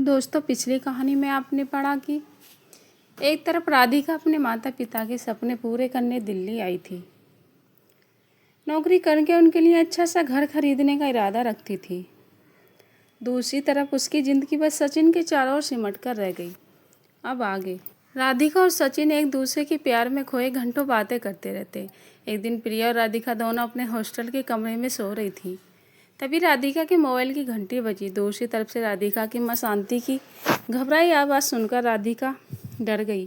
दोस्तों, पिछली कहानी में आपने पढ़ा कि एक तरफ राधिका अपने माता पिता के सपने पूरे करने दिल्ली आई थी। नौकरी करके उनके लिए अच्छा सा घर खरीदने का इरादा रखती थी। दूसरी तरफ उसकी ज़िंदगी बस सचिन के चारों ओर सिमट कर रह गई। अब आगे राधिका और सचिन एक दूसरे के प्यार में खोए घंटों बातें करते रहते। एक दिन प्रिया और राधिका दोनों अपने हॉस्टल के कमरे में सो रही थी। तभी राधिका के मोबाइल की घंटी बजी। दूसरी तरफ से राधिका की माँ शांति की घबराई आवाज़ सुनकर राधिका डर गई।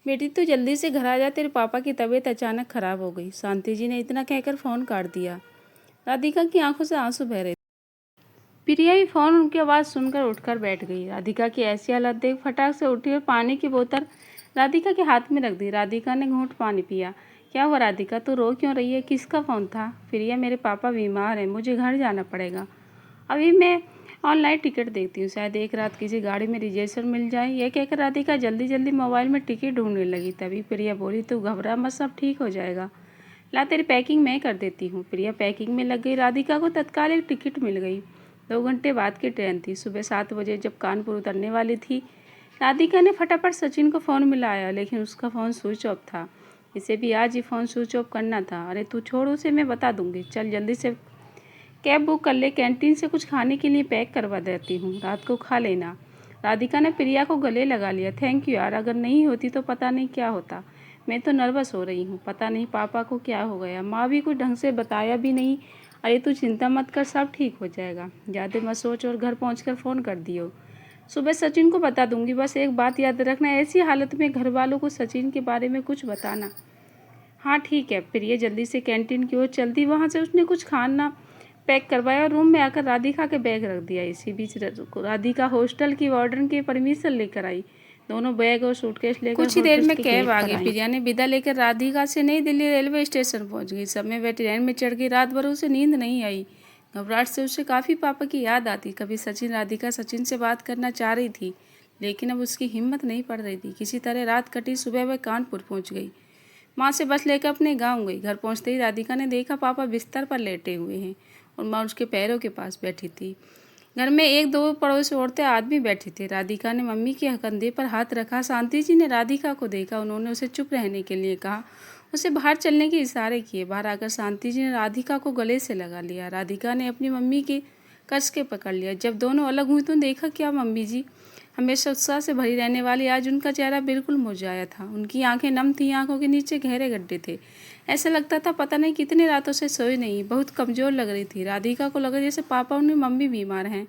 बेटी, तू जल्दी से घर आ जा, तेरे पापा की तबीयत अचानक खराब हो गई। शांति जी ने इतना कहकर फ़ोन काट दिया। राधिका की आंखों से आंसू बह रहे थे। प्रिया भी फ़ोन उनकी आवाज़ सुनकर उठकर बैठ गई। राधिका की ऐसी हालत देख फटाक से उठी और पानी की बोतल राधिका के हाथ में रख दी। राधिका ने घूंट पानी पिया। क्या हुआ राधिका, तू रो क्यों रही है? किसका फ़ोन था? प्रिया, मेरे पापा बीमार हैं, मुझे घर जाना पड़ेगा। अभी मैं ऑनलाइन टिकट देखती हूँ, शायद एक रात किसी गाड़ी में रिजर्वेशन मिल जाए। यह कहकर राधिका जल्दी जल्दी मोबाइल में टिकट ढूंढने लगी। तभी प्रिया बोली, तू घबरा मत, सब ठीक हो जाएगा। ला, तेरी पैकिंग मैं कर देती हूँ। प्रिया पैकिंग में लग गई। राधिका को तत्काल एक टिकट मिल गई। 2 घंटे बाद की ट्रेन थी। सुबह 7 बजे जब कानपुर उतरने वाली थी, राधिका ने फटाफट सचिन को फ़ोन मिलाया, लेकिन उसका फ़ोन स्विच ऑफ था। इसे भी आज ही फ़ोन स्विच ऑफ करना था। अरे तू छोड़ उसे, मैं बता दूंगी। चल जल्दी से कैब बुक कर ले, कैंटीन से कुछ खाने के लिए पैक करवा देती हूँ, रात को खा लेना। राधिका ने प्रिया को गले लगा लिया। थैंक यू यार, अगर नहीं होती तो पता नहीं क्या होता। मैं तो नर्वस हो रही हूँ, पता नहीं पापा को क्या हो गया। माँ भी कुछ ढंग से बताया भी नहीं। अरे तू चिंता मत कर, सब ठीक हो जाएगा। ज़्यादा मत सोच और घर पहुँच फ़ोन कर दियो। सुबह सचिन को बता दूंगी। बस एक बात याद रखना, ऐसी हालत में घर वालों को सचिन के बारे में कुछ बताना। हाँ ठीक है। प्रिया जल्दी से कैंटीन की ओर चलती। वहाँ से उसने कुछ खाना पैक करवाया और रूम में आकर राधिका के बैग रख दिया। इसी बीच राधिका हॉस्टल की वार्डन की परमिशन लेकर आई। दोनों बैग और सूटकेस लेकर कुछ ही देर में कैब आ गई। प्रिया ने विदा लेकर राधिका से नई दिल्ली रेलवे स्टेशन पहुंच गई। समय वह ट्रेन में चढ़ गई। रात भर उसे नींद नहीं आई। घबराहट से उसे काफ़ी पापा की याद आती। कभी सचिन, राधिका सचिन से बात करना चाह रही थी, लेकिन अब उसकी हिम्मत नहीं पड़ रही थी। किसी तरह रात कटी। सुबह वह कानपुर पहुंच गई। माँ से बस लेकर अपने गांव गई। घर पहुंचते ही राधिका ने देखा पापा बिस्तर पर लेटे हुए हैं और माँ उसके पैरों के पास बैठी थी। घर में 1-2 पड़ोसी औरतें आदमी बैठी थी। राधिका ने मम्मी के कंधे पर हाथ रखा। शांति जी ने राधिका को देखा। उन्होंने उसे चुप रहने के लिए कहा, उसे बाहर चलने के इशारे किए। बाहर आकर शांति जी ने राधिका को गले से लगा लिया। राधिका ने अपनी मम्मी के कस के पकड़ लिया। जब दोनों अलग हुई तो देखा, क्या मम्मी जी, हमेशा उत्साह से भरी रहने वाली, आज उनका चेहरा बिल्कुल मुरझाया था। उनकी आंखें नम थीं, आंखों के नीचे गहरे गड्ढे थे। ऐसा लगता था पता नहीं कितने रातों से सोई नहीं। बहुत कमज़ोर लग रही थी। राधिका को लगा जैसे पापा और मम्मी बीमार हैं।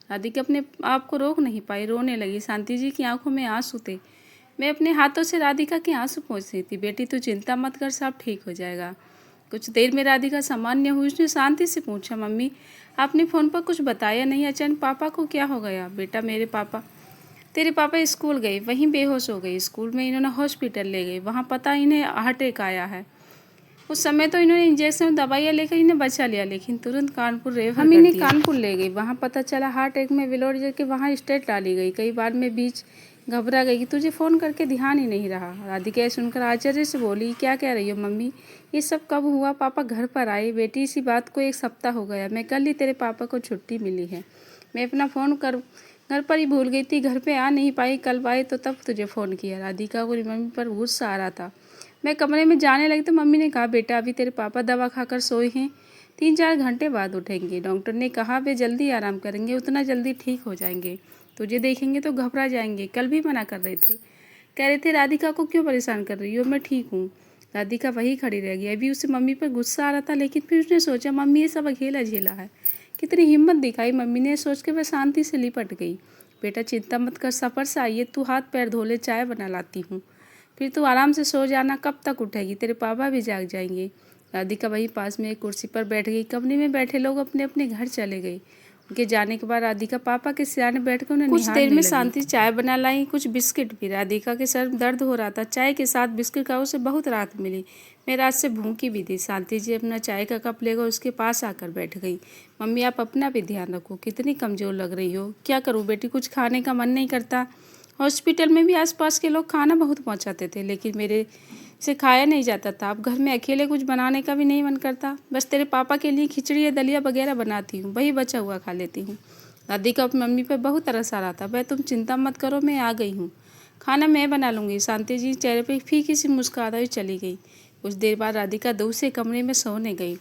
राधिका अपने आप को रोक नहीं पाई, रोने लगी। शांति जी की आंखों में आंसू थे। मैं अपने हाथों से राधिका के आंसू पोंछ रही थी। बेटी तू चिंता मत कर, सब ठीक हो जाएगा। कुछ देर में राधिका सामान्य हुई। उसने शांति से पूछा, मम्मी आपने फ़ोन पर कुछ बताया नहीं, अचानक पापा को क्या हो गया? बेटा तेरे पापा स्कूल गए, वहीं बेहोश हो गए। स्कूल में इन्होंने हॉस्पिटल ले गए, वहाँ पता इन्हें हार्ट अटैक आया है। उस समय तो इन्होंने इंजेक्शन दवाइयाँ लेकर इन्हें बचा लिया, लेकिन तुरंत कानपुर रेफर हम इन्हें कानपुर ले गई। वहाँ पता चला हार्ट अटैक में विलोर के वहाँ स्टेट डाली गई। कई बार में बीच घबरा गई कि तुझे फ़ोन करके ध्यान ही नहीं रहा। राधिका सुनकर आश्चर्य से बोली, क्या कह रही हो मम्मी, ये सब कब हुआ? पापा घर पर आए? बेटी इसी बात को 1 सप्ताह हो गया। मैं कल ही तेरे पापा को छुट्टी मिली है। मैं अपना फ़ोन घर पर ही भूल गई थी, घर पे आ नहीं पाई। कल आए तो तब तुझे फ़ोन किया। राधिका को मम्मी पर गुस्सा आ रहा था। मैं कमरे में जाने लगी तो मम्मी ने कहा, बेटा अभी तेरे पापा दवा खाकर सोए हैं, 3-4 घंटे बाद उठेंगे। डॉक्टर ने कहा वे जल्दी आराम करेंगे, उतना जल्दी ठीक हो जाएंगे। तुझे देखेंगे तो घबरा जाएंगे। कल भी मना कर रहे थे, कह रहे थे राधिका को क्यों परेशान कर रही हो, मैं ठीक हूँ। राधिका वहीं खड़ी रह गई। अभी उसे मम्मी पर गुस्सा आ रहा था, लेकिन फिर उसने सोचा मम्मी ये सब अकेला झेला है। कितनी हिम्मत दिखाई मम्मी ने, सोच के वह शांति से लिपट गई। बेटा चिंता मत कर, सफ़र से आई है, तू हाथ पैर धो ले, चाय बना लाती हूँ, फिर तू आराम से सो जाना। कब तक उठेगी? तेरे पापा भी जाग जाएंगे। राधिका वहीं पास में एक कुर्सी पर बैठ गई। कमरे में बैठे लोग अपने अपने घर चले गए। उनके जाने के बाद राधिका पापा के सिरहाने बैठकर उन्हें कुछ देर में शांति चाय बना लाई, कुछ बिस्किट भी। राधिका के सर दर्द हो रहा था। चाय के साथ बिस्किट का उसे बहुत राहत मिली। मैं रात से भूखी भी थी। शांति जी अपना चाय का कप लेकर उसके पास आकर बैठ गई। मम्मी आप अपना भी ध्यान रखो, कितनी कमज़ोर लग रही हो। क्या करूँ बेटी, कुछ खाने का मन नहीं करता। हॉस्पिटल में भी आसपास के लोग खाना बहुत पहुंचाते थे, लेकिन मेरे से खाया नहीं जाता था। अब घर में अकेले कुछ बनाने का भी नहीं मन करता। बस तेरे पापा के लिए खिचड़ी या दलिया वगैरह बनाती हूँ, वही बचा हुआ खा लेती हूँ। राधिका अपनी मम्मी पर बहुत तरस आ रहा था। वह, तुम चिंता मत करो, मैं आ गई हूँ, खाना मैं बना लूँगी। शांति जी चेहरे पर फीकी सी मुस्कुराते हुए चली गई। कुछ देर बाद राधिका दूसरे कमरे में सोने गई।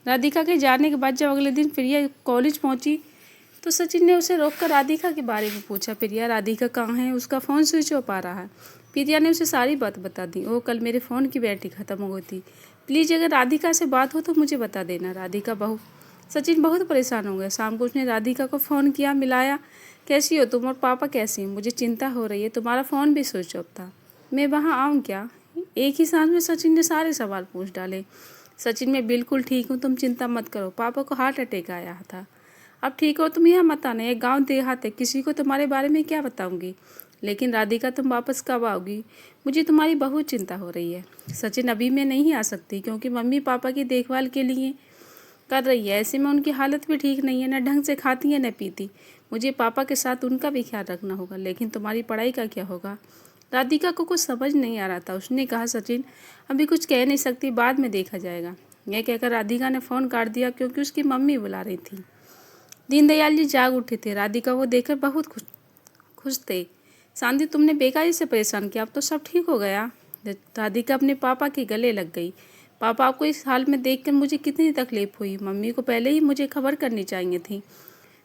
राधिका के जाने के बाद जब अगले दिन प्रिया कॉलेज पहुंची तो सचिन ने उसे रोककर राधिका के बारे में पूछा। प्रिया, राधिका कहाँ है? उसका फ़ोन स्विच ऑफ आ रहा है। प्रिया ने उसे सारी बात बता दी। ओह, कल मेरे फ़ोन की बैटरी ख़त्म हो गई थी। प्लीज़ अगर राधिका से बात हो तो मुझे बता देना। राधिका सचिन बहुत परेशान हो गया। शाम को उसने राधिका को फ़ोन किया, मिलाया। कैसी हो तुम और पापा कैसी हैं? मुझे चिंता हो रही है, तुम्हारा फ़ोन भी स्विच ऑफ था। मैं वहाँ आऊँ क्या? एक ही सांस में सचिन ने सारे सवाल पूछ डाले। सचिन, मैं बिल्कुल ठीक हूँ, तुम चिंता मत करो। पापा को हार्ट अटैक आया था, अब ठीक हो तुम। यहाँ मत आना, एक गाँव देहात है, किसी को तुम्हारे बारे में क्या बताऊँगी। लेकिन राधिका, तुम वापस कब आओगी? मुझे तुम्हारी बहुत चिंता हो रही है। सचिन, अभी मैं नहीं आ सकती क्योंकि मम्मी पापा की देखभाल के लिए कर रही है। ऐसे में उनकी हालत भी ठीक नहीं है, न ढंग से खाती है न पीती। मुझे पापा के साथ उनका भी ख्याल रखना होगा। लेकिन तुम्हारी पढ़ाई का क्या होगा? राधिका को कुछ समझ नहीं आ रहा था। उसने कहा, सचिन अभी कुछ कह नहीं सकती, बाद में देखा जाएगा। यह कहकर राधिका ने फ़ोन काट दिया क्योंकि उसकी मम्मी बुला रही थी। दीनदयाल जी जाग उठे थे। राधिका को देखकर बहुत खुश थे। शांति, तुमने बेकारी से परेशान किया, अब तो सब ठीक हो गया। राधिका अपने पापा के गले लग गई। पापा, आपको इस हाल में देखकर मुझे कितनी तकलीफ हुई। मम्मी को पहले ही मुझे खबर करनी चाहिए थी।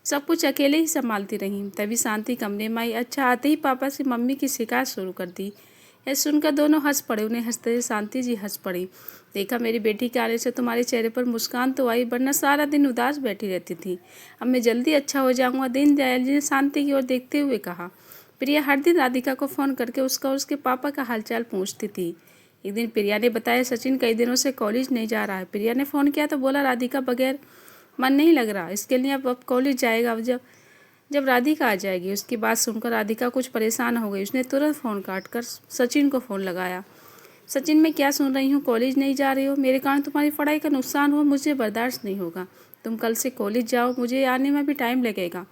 सब कुछ अकेले ही संभालती रही। तभी शांति कमरे में आई। अच्छा, आते ही पापा से मम्मी की शिकायत शुरू कर दी। यह सुनकर दोनों हंस पड़े। उन्हें हंसते हुए शांति जी हंस पड़ी। देखा, मेरी बेटी के आने से तुम्हारे चेहरे पर मुस्कान तो आई, वरना सारा दिन उदास बैठी रहती थी। अब मैं जल्दी अच्छा हो जाऊंगा। दीनदयाल जी ने शांति की ओर देखते हुए कहा। प्रिया हर दिन राधिका को फ़ोन करके उसका और उसके पापा का हालचाल पूछती थी। एक दिन प्रिया ने बताया, सचिन कई दिनों से कॉलेज नहीं जा रहा है। प्रिया ने फ़ोन किया तो बोला, राधिका बगैर मन नहीं लग रहा, इसके लिए अब कॉलेज जाएगा। अब जब राधिका आ जाएगी। उसकी बात सुनकर राधिका कुछ परेशान हो गई। उसने तुरंत फ़ोन काट कर सचिन को फ़ोन लगाया। सचिन, मैं क्या सुन रही हूँ? कॉलेज नहीं जा रही हो? मेरे कारण तुम्हारी पढ़ाई का नुकसान हो, मुझे बर्दाश्त नहीं होगा। तुम कल से कॉलेज जाओ, मुझे आने में भी टाइम लगेगा।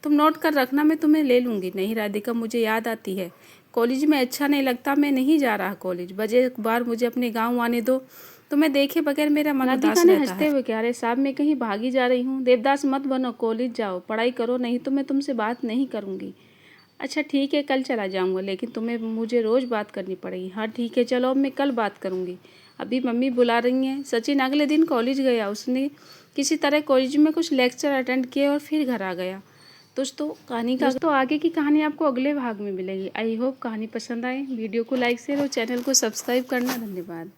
तुम नोट कर रखना, मैं तुम्हें ले लूँगी। नहीं राधिका, मुझे याद आती है, कॉलेज में अच्छा नहीं लगता, मैं नहीं जा रहा कॉलेज। बजे एक बार मुझे अपने गाँव आने दो, तुम्हें देखे बगैर मेरा मन उदास रहता है। राधिका ने हंसते हुए कहा, अरे साहब, मैं कहीं भागी जा रही हूँ? देवदास मत बनो, कॉलेज जाओ, पढ़ाई करो, नहीं तो मैं तुमसे बात नहीं करूँगी। अच्छा ठीक है, कल चला जाऊँगा, लेकिन तुम्हें मुझे रोज़ बात करनी पड़ेगी। हाँ ठीक है, चलो अब मैं कल बात करूँगी, अभी मम्मी बुला रही हैं। सचिन अगले दिन कॉलेज गया। उसने किसी तरह कॉलेज में कुछ लेक्चर अटेंड किए और फिर घर आ गया। दोस्तों आगे की कहानी आपको अगले भाग में मिलेगी। आई होप कहानी पसंद आए। वीडियो को लाइक शेयर और चैनल को सब्सक्राइब करना। धन्यवाद।